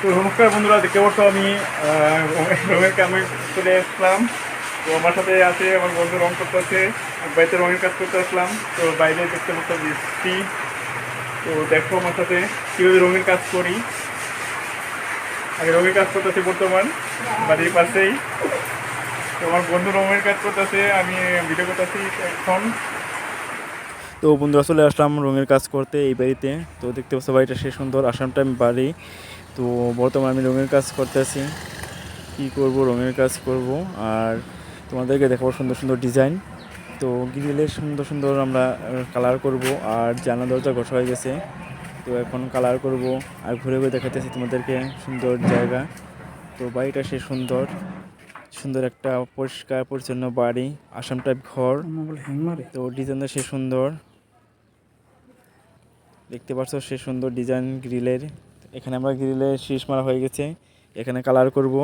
তো নমস্কার বন্ধুরা, দেখতে পাচ্ছ আমি রঙের কামে চলে আসলাম। তো আমার সাথে আছে আমার বন্ধু, রং করতে আছে, বাড়িতে রঙের কাজ করতে আসলাম। তো বাইরে দেখতে পাচ্ছ বৃষ্টি। তো দেখো আমার সাথে কীভাবে রঙের কাজ করি। আমি রঙের কাজ করতেছি বর্তমান বাড়ির পাশেই। তো আমার বন্ধু রঙের কাজ করতেছে, আমি ভিডিও করতেছি এখন। তো বন্ধুরা চলে আসলাম রঙের কাজ করতে এই বাড়িতে। তো দেখতে পাচ্ছ বাড়িটা সে সুন্দর, আসাম টাইম বাড়ি। তো বর্তমানে আমি রঙের কাজ করতেছি, কি করব, রঙের কাজ করব আর তোমাদেরকে দেখাবো সুন্দর সুন্দর ডিজাইন। তো গ্রিলের সুন্দর সুন্দর আমরা কালার করব, আর জানলা দরজা ঘষা হয়ে গেছে। তো এখন কালার করব আর ঘুরে ঘুরে দেখাতেছি তোমাদেরকে সুন্দর জায়গা। তো বাড়িটা সে সুন্দর সুন্দর একটা পরিষ্কার পরিচ্ছন্ন বাড়ি, আসাম টাইপ ঘর। তো ডিজাইনটা সে সুন্দর, দেখতে পাচ্ছ সে সুন্দর ডিজাইন গ্রিলের। এখানে আমরা গ্রিলের শীষ মারা হয়ে গেছে, এখানে কালার করব।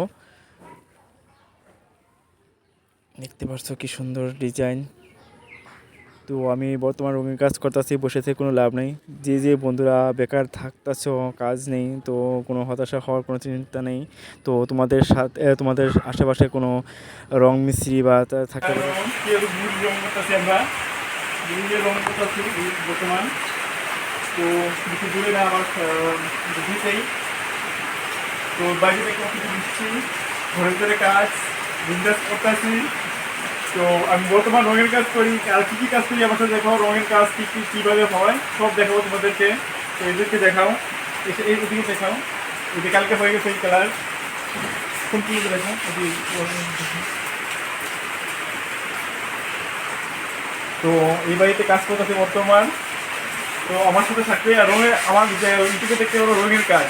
দেখতে পাচ্ছ কি সুন্দর ডিজাইন। তো আমি বর্তমান রঙের কাজ করতেছি, বসে থেকে কোনো লাভ নেই। যে যে বন্ধুরা বেকার থাকতেছ, কাজ নেই, তো কোনো হতাশা হওয়ার কোনো চিন্তা নেই। তো তোমাদের সাথে তোমাদের আশেপাশে কোনো রং মিস্ত্রি বা থাকতে পারে। আমরা রং করতেছি বর্তমান। তো কিছু দূরে না আমার দিতেই। তো বাইরে থেকে কিছু দিচ্ছি, ঘরে ঘরে কাজ বিজনেস করতেছি। তো আমি বর্তমান রঙের কাজ করি, আর কী কী কাজ করি আমার সাথে দেখাও। রঙের কাজ কী কী কীভাবে হয় সব দেখাবো তোমাদেরকে। তো এদেরকে দেখাও, এই দিকে দেখাও। এই যে কালকে হয়ে গেছে এই কালার, কোন কী দেখো। তো এই বাড়িতে কাজ করতেছে বর্তমান। তো আমার সাথে থাকবে আর রঙের আমার ইউটিউবে দেখতে পারো রঙের কাজ।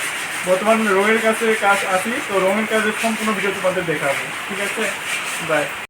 বর্তমান রঙের কাছে কাজ আসি, তো রঙের কাজের সম্পূর্ণ ভিডিও তোমাদের দেখাবো। ঠিক আছে, বাই।